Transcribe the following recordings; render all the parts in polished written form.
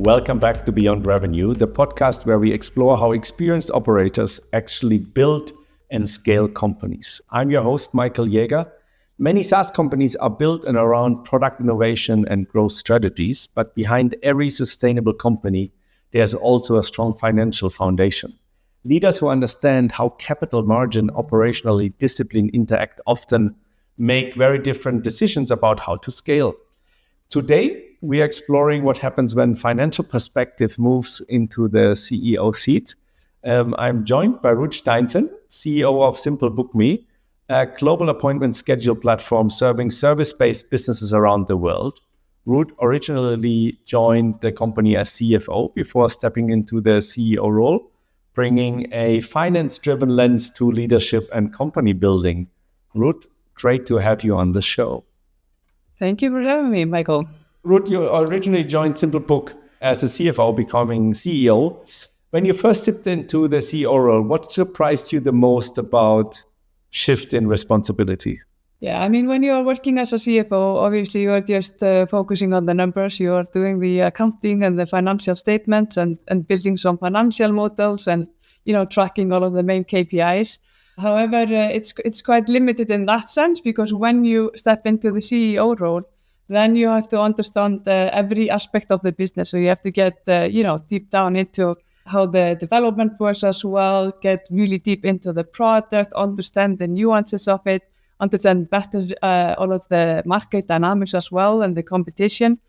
Welcome back to Beyond Revenue, the podcast where we explore how experienced operators actually build and scale companies. I'm your host, Michael Jäger. Many SaaS companies are built and around product innovation and growth strategies, but behind every sustainable company, there's also a strong financial foundation. Leaders who understand how capital margin, operationally discipline interact often make very different decisions about how to scale. Today, we are exploring what happens when financial perspective moves into the CEO seat. I'm joined by Rut Steinsen, CEO of Simple Book Me, a global appointment schedule platform serving service-based businesses around the world. Rut originally joined the company as CFO before stepping into the CEO role, bringing a finance-driven lens to leadership and company building. Rut, great to have you on the show. Thank you for having me, Michael. Rut, you originally joined Simple Book as a CFO, becoming CEO. When you first stepped into the CEO role, what surprised you the most about shift in responsibility? Yeah, I mean, when you're working as a CFO, obviously you're just focusing on the numbers. You're doing the accounting and the financial statements and building some financial models and, tracking all of the main KPIs. However, it's quite limited in that sense because when you step into the CEO role, then you have to understand every aspect of the business. So you have to get, deep down into how the development works as well, get really deep into the product, understand the nuances of it, understand better all of the market dynamics as well and the competition.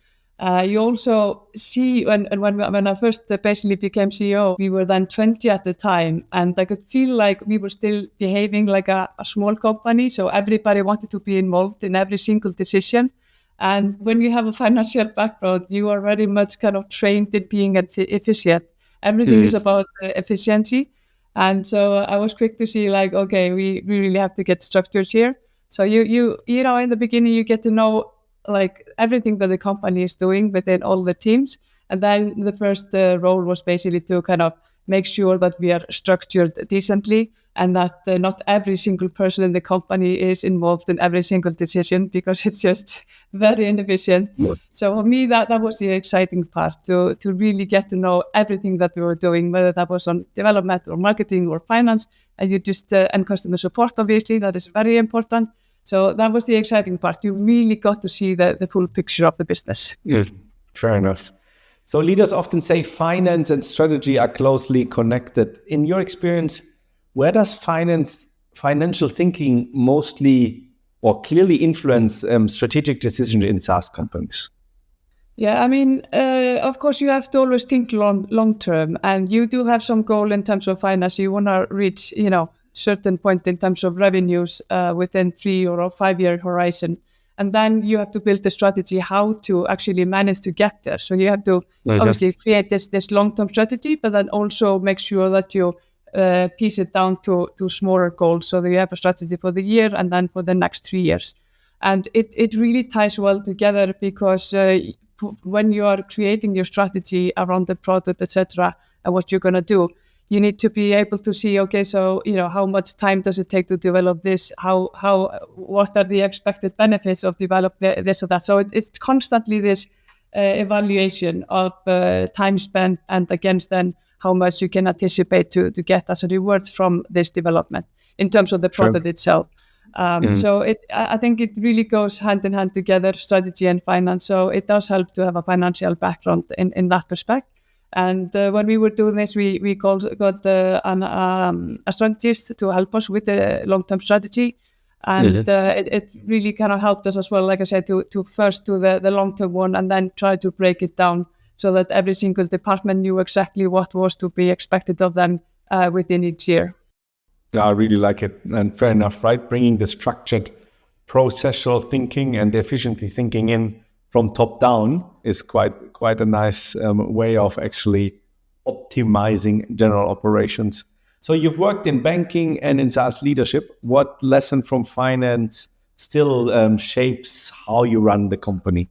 You also see when I first basically became CEO, we were then 20 at the time, and I could feel like we were still behaving like a small company. So everybody wanted to be involved in every single decision. And when you have a financial background, you are very much kind of trained in being efficient. Everything is about efficiency. And so I was quick to see like, okay, we really have to get structured here. So you in the beginning, you get to know like everything that the company is doing within all the teams. And then the first role was basically to kind of make sure that we are structured decently and that not every single person in the company is involved in every single decision because it's just very inefficient. So for me, that was the exciting part, to really get to know everything that we were doing, whether that was on development or marketing or finance, and you just and customer support, obviously, that is very important. So that was the exciting part. You really got to see the full picture of the business. Yeah, fair enough. So leaders often say finance and strategy are closely connected. In your experience, where does financial thinking mostly or clearly influence strategic decisions in SaaS companies? Yeah, I mean, of course, you have to always think long term, and you do have some goal in terms of finance. You want to reach, certain point in terms of revenues within 3 or a 5 year horizon. And then you have to build a strategy how to actually manage to get there. So you have to obviously create this long-term strategy, but then also make sure that you piece it down to smaller goals. So that you have a strategy for the year and then for the next 3 years. And it really ties well together because when you are creating your strategy around the product, etc., and what you're going to do, you need to be able to see, okay, so, how much time does it take to develop this? What are the expected benefits of developing this or that? So it's constantly this evaluation of time spent and against then how much you can anticipate to get as a reward from this development in terms of the product itself. So I think it really goes hand in hand together, strategy and finance. So it does help to have a financial background in that perspective. And when we were doing this, we got a strategist to help us with the long-term strategy. And it really kind of helped us as well, like I said, to first do the long-term one and then try to break it down so that every single department knew exactly what was to be expected of them within each year. Yeah, I really like it. And fair enough, right? Bringing the structured processual thinking and efficiency thinking in from top down is quite a nice way of actually optimizing general operations. So you've worked in banking and in SaaS leadership. What lesson from finance still shapes how you run the company?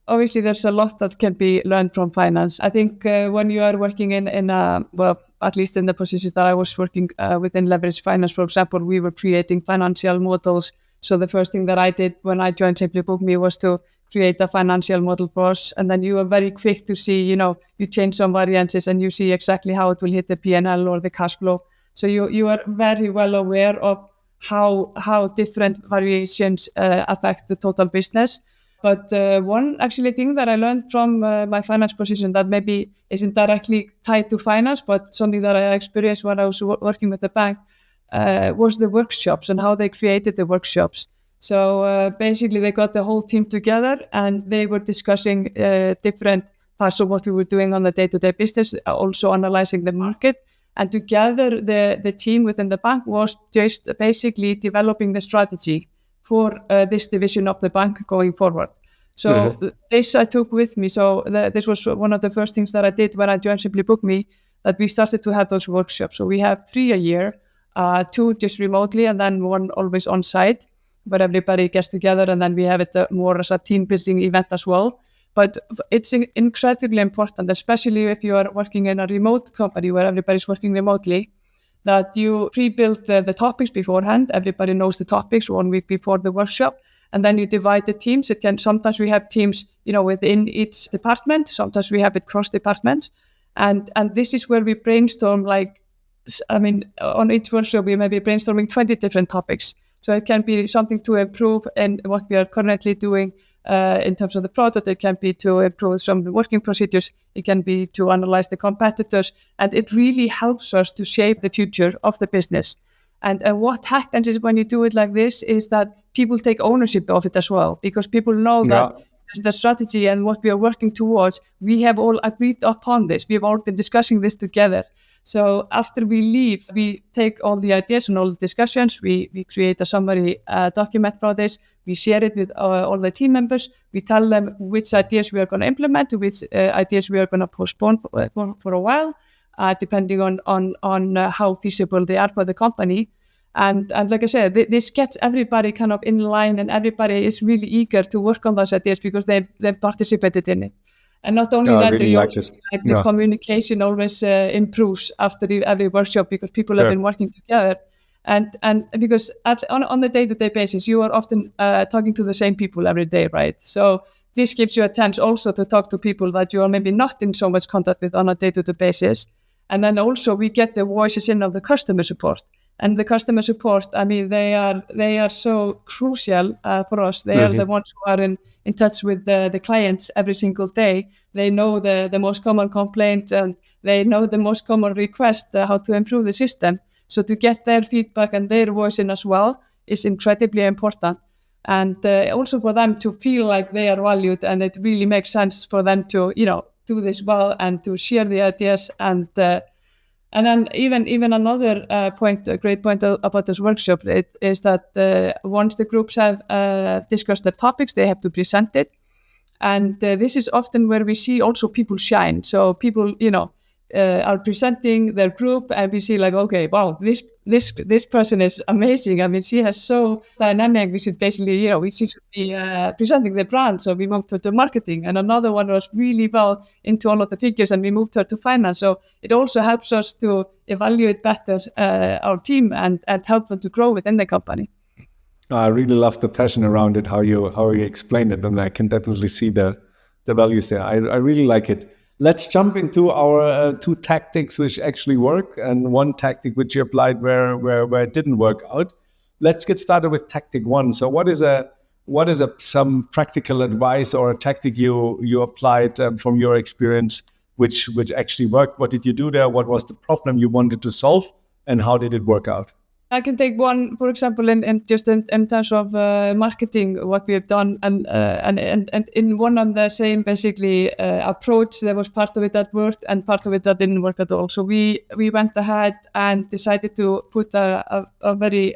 Obviously, there's a lot that can be learned from finance. I think when you are working in at least in the position that I was working within leverage finance, for example, we were creating financial models. So the first thing that I did when I joined Simply Book Me was to create a financial model for us. And then you are very quick to see, you change some variances and you see exactly how it will hit the P&L or the cash flow. So you are very well aware of how different variations affect the total business. But one actually thing that I learned from my finance position that maybe isn't directly tied to finance, but something that I experienced when I was working with the bank was the workshops and how they created the workshops. So basically they got the whole team together and they were discussing different parts of what we were doing on the day-to-day business, also analyzing the market. And together the team within the bank was just basically developing the strategy for this division of the bank going forward. So this I took with me. So this was one of the first things that I did when I joined Simply Book Me, that we started to have those workshops. So we have 3 a year, 2 just remotely, and then 1 always on site, where everybody gets together, and then we have it more as a team building event as well. But it's incredibly important, especially if you are working in a remote company where everybody's working remotely, that you pre-build the topics beforehand. Everybody knows the topics 1 week before the workshop, and then you divide the teams. Sometimes we have teams, within each department. Sometimes we have it cross departments, and this is where we brainstorm. On each workshop we may be brainstorming 20 different topics. So it can be something to improve in what we are currently doing in terms of the product. It can be to improve some of the working procedures. It can be to analyze the competitors. And it really helps us to shape the future of the business. And what happens is when you do it like this is that people take ownership of it as well, because people know that the strategy and what we are working towards, we have all agreed upon this. We have all been discussing this together. So after we leave, we take all the ideas and all the discussions, we create a summary document for this, we share it with all the team members, we tell them which ideas we are going to implement, which ideas we are going to postpone for a while, depending on how feasible they are for the company. And like I said, this gets everybody kind of in line, and everybody is really eager to work on those ideas because they've participated in it. And not only that, really the communication always improves after every workshop, because people have been working together. And because on the day-to-day basis, you are often talking to the same people every day, right? So this gives you a chance also to talk to people that you are maybe not in so much contact with on a day-to-day basis. And then also we get the voices in of the customer support. And the customer support, they are so crucial for us. They are the ones who are in touch with the clients every single day. They know the most common complaints, and they know the most common request, how to improve the system. So to get their feedback and their voice in as well is incredibly important. And also for them to feel like they are valued, and it really makes sense for them to, do this well and to share the ideas. And then even another a great point about this workshop is that once the groups have discussed their topics, they have to present it. And this is often where we see also people shine. So people, are presenting their group, and we see like, okay, wow, this person is amazing. She has so dynamic. We should basically, she should be presenting the brand. So we moved her to marketing, and another one was really well into all of the figures, and we moved her to finance. So it also helps us to evaluate better our team and help them to grow within the company. I really love the passion around it, how you explained it, and I can definitely see the values there. I really like it. Let's jump into our 2 tactics which actually work, and 1 tactic which you applied where it didn't work out. Let's get started with tactic 1. So what is some practical advice or a tactic you applied from your experience which actually worked? What did you do there? What was the problem you wanted to solve, and how did it work out? I can take one, for example, in terms of marketing, what we have done, and in one and the same basically approach. There was part of it that worked and part of it that didn't work at all. So we went ahead and decided to put a very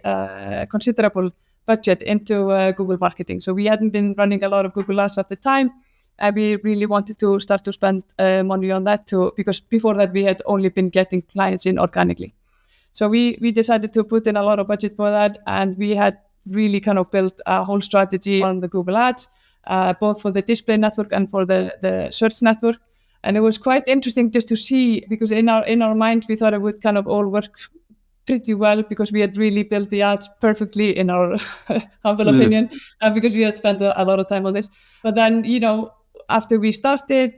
considerable budget into Google marketing. So we hadn't been running a lot of Google ads at the time, and we really wanted to start to spend money on that too, because before that we had only been getting clients in organically. So we decided to put in a lot of budget for that, and we had really kind of built a whole strategy on the Google Ads, both for the display network and for the search network. And it was quite interesting just to see, because in our mind we thought it would kind of all work pretty well because we had really built the ads perfectly in our humble opinion, because we had spent a lot of time on this. But then, after we started,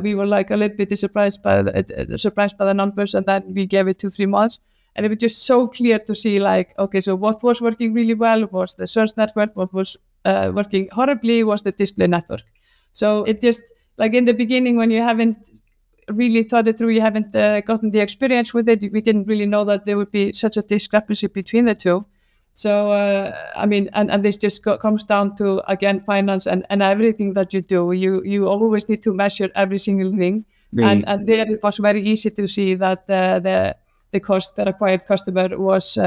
we were like a little bit surprised by the numbers, and then we gave it 2-3 months. And it was just so clear to see, like, okay, so what was working really well was the search network. What was working horribly was the display network. So it just, like in the beginning, when you haven't really thought it through, you haven't gotten the experience with it, we didn't really know that there would be such a discrepancy between the two. So, and this just comes down to, again, finance and everything that you do. You always need to measure every single thing. And there it was very easy to see that the cost per acquired customer was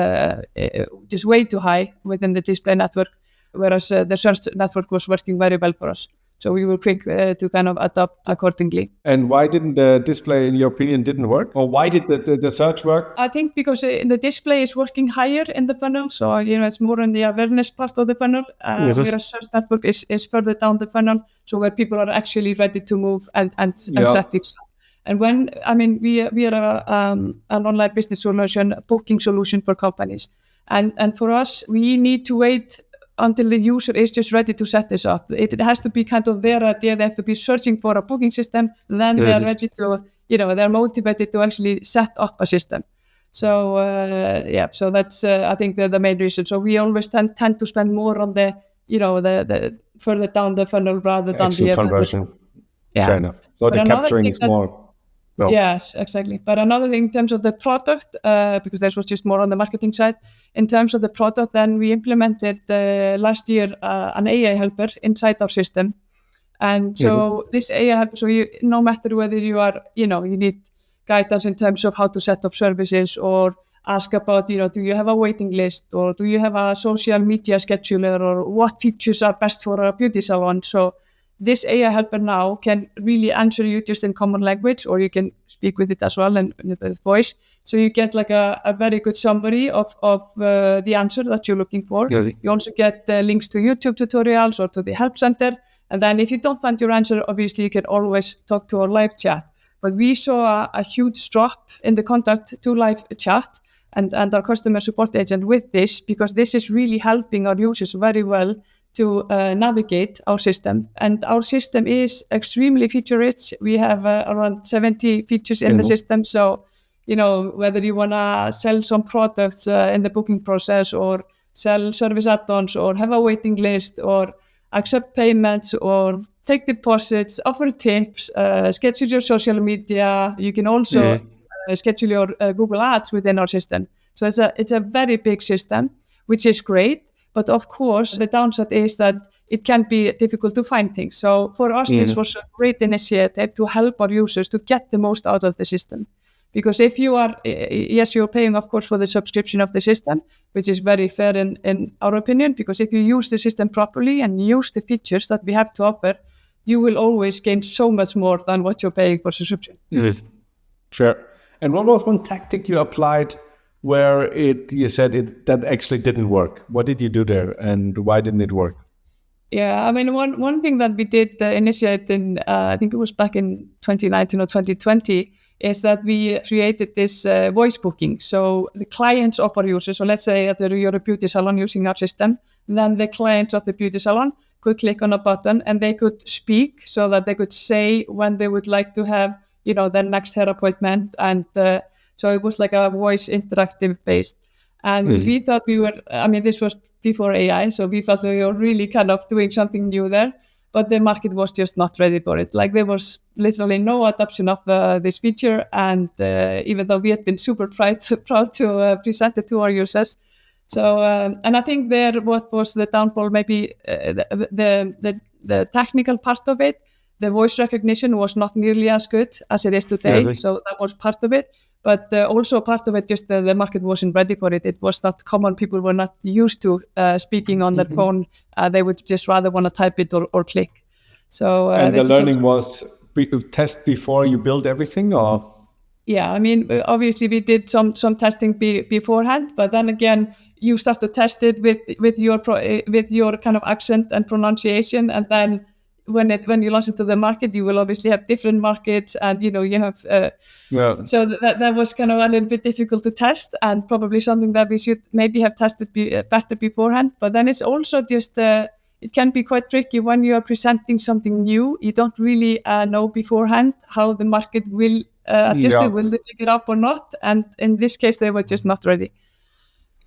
just way too high within the display network, whereas the search network was working very well for us. So we were quick to kind of adapt accordingly. And why didn't the display, in your opinion, didn't work? Or why did the search work? I think because the display is working higher in the funnel. So, it's more in the awareness part of the funnel, whereas search network is further down the funnel. So where people are actually ready to move and set things up. And we are an online business solution, a booking solution for companies. And for us, we need to wait until the user is just ready to set this up. It has to be kind of their idea. They have to be searching for a booking system. Then they're ready to, they're motivated to actually set up a system. So, so that's, I think, the main reason. So we always tend to spend more on the, the further down the funnel rather than the conversion. Yeah. Fair enough. So the capturing is more. No. Yes, exactly. But another thing in terms of the product, because this was just more on the marketing side, in terms of the product, then we implemented last year an AI helper inside our system. And so this AI helper, so no matter whether you are, you need guidance in terms of how to set up services or ask about, do you have a waiting list or do you have a social media scheduler or what features are best for a beauty salon? So this AI helper now can really answer you just in common language, or you can speak with it as well and with voice. So you get like a very good summary of the answer that you're looking for. You also get links to YouTube tutorials or to the help center. And then if you don't find your answer, obviously you can always talk to our live chat. But we saw a huge drop in the contact to live chat and our customer support agent with this, because this is really helping our users very well to navigate our system. And our system is extremely feature rich. We have around 70 features in the system. So, whether you want to sell some products in the booking process or sell service add-ons or have a waiting list or accept payments or take deposits, offer tips, schedule your social media. You can also schedule your Google Ads within our system. So it's a very big system, which is great. But of course, the downside is that it can be difficult to find things. So for us, this was a great initiative to help our users to get the most out of the system. Because if you are, yes, you're paying, of course, for the subscription of the system, which is very fair in our opinion, because if you use the system properly and use the features that we have to offer, you will always gain so much more than what you're paying for subscription. Sure. And what was one tactic you applied where you said that actually didn't work? What did you do there and why didn't it work? Yeah, one thing that we did initiate in, I think it was back in 2019 or 2020, is that we created this voice booking. So the clients of our users, so let's say that you're a beauty salon using our system, then the clients of the beauty salon could click on a button and they could speak so that they could say when they would like to have, their next hair appointment. And so it was like a voice interactive based. And we thought this was before AI, so we felt we were really kind of doing something new there, but the market was just not ready for it. Like there was literally no adoption of this feature, and even though we had been super proud to present it to our users. So, and I think what was the downfall, maybe the technical part of it, the voice recognition was not nearly as good as it is today, so that was part of it. But also part of it, just the market wasn't ready for it. It was not common. People were not used to speaking on their phone. They would just rather want to type it or click. So and the learning was test before you build everything, or? Yeah, obviously we did some testing beforehand, but then again, you start to test it with your kind of accent and pronunciation, and then when you launch into the market, you will obviously have different markets, and you have so that was kind of a little bit difficult to test, and probably something that we should maybe have tested better beforehand. But then it's also just it can be quite tricky when you are presenting something new. You don't really know beforehand how the market will adjust it, will they pick it up or not, and in this case they were just not ready.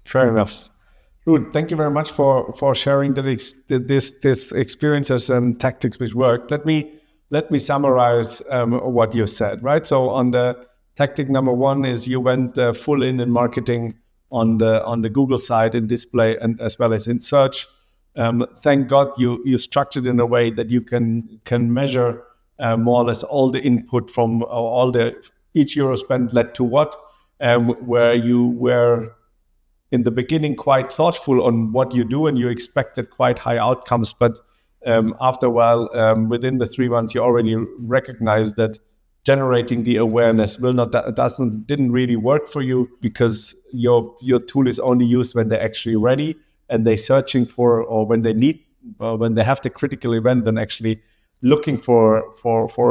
Fair enough. Rut, thank you very much for sharing this experiences and tactics which worked. Let me summarize what you said, right? So on the tactic number one is you went full in marketing on the Google side in display and as well as in search. Thank God you structured in a way that you can measure more or less all the input from each euro spent led to what, where you were in the beginning quite thoughtful on what you do and you expected quite high outcomes, but after a while, within the 3 months, you already recognized that generating the awareness didn't really work for you, because your tool is only used when they're actually ready and they're searching for, or when they have the critical event and actually looking for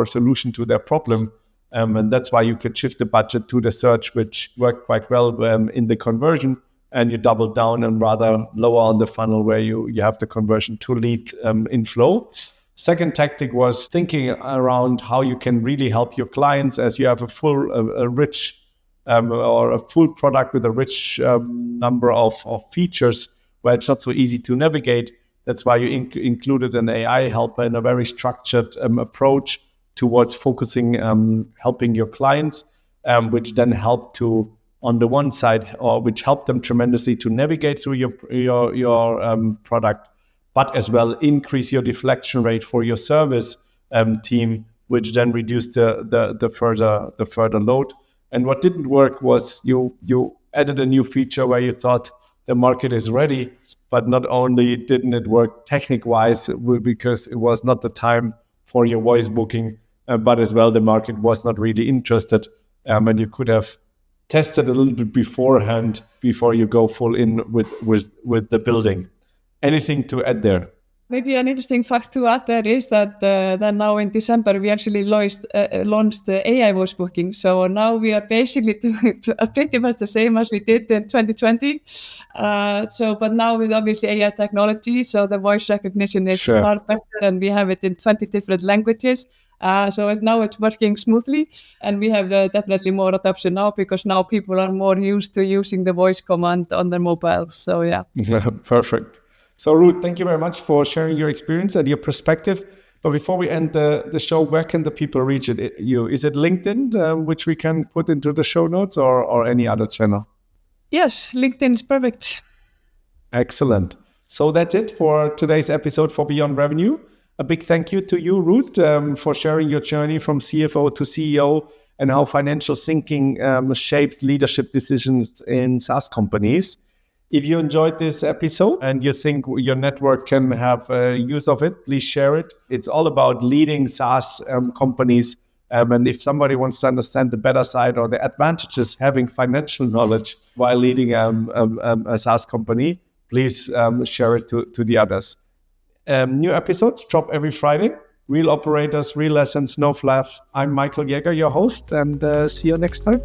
a solution to their problem. And that's why you could shift the budget to the search, which worked quite well in the conversion. And you double down and rather lower on the funnel where you have the conversion to lead inflow. Second tactic was thinking around how you can really help your clients, as you have a rich or a full product with a rich number of features where it's not so easy to navigate. That's why you included an AI helper in a very structured approach towards focusing, helping your clients, which then help to, on the one side, or which helped them tremendously to navigate through your product, but as well increase your deflection rate for your service team, which then reduced the further load. And what didn't work was you added a new feature where you thought the market is ready, but not only didn't it work technique-wise because it was not the time for your voice booking, but as well the market was not really interested, and you could have tested a little bit beforehand before you go full in with the building. Anything to add there? Maybe an interesting fact to add there is that now in December we actually launched the AI voice booking. So now we are basically doing pretty much the same as we did in 2020. But now with obviously AI technology, so the voice recognition is far better, and we have it in 20 different languages. So now it's working smoothly, and we have definitely more adoption now, because now people are more used to using the voice command on their mobiles. So yeah. Perfect. So Rut, thank you very much for sharing your experience and your perspective. But before we end the show, where can the people reach you? Is it LinkedIn, which we can put into the show notes, or any other channel? Yes, LinkedIn is perfect. Excellent. So that's it for today's episode for Beyond Revenue. A big thank you to you, Rut, for sharing your journey from CFO to CEO and how financial thinking shapes leadership decisions in SaaS companies. If you enjoyed this episode and you think your network can have use of it, please share it. It's all about leading SaaS companies. And if somebody wants to understand the better side or the advantages having financial knowledge while leading a SaaS company, please share it to the others. New episodes drop every Friday. Real operators, real lessons, no fluff. I'm Michael Jäger, your host, and see you next time.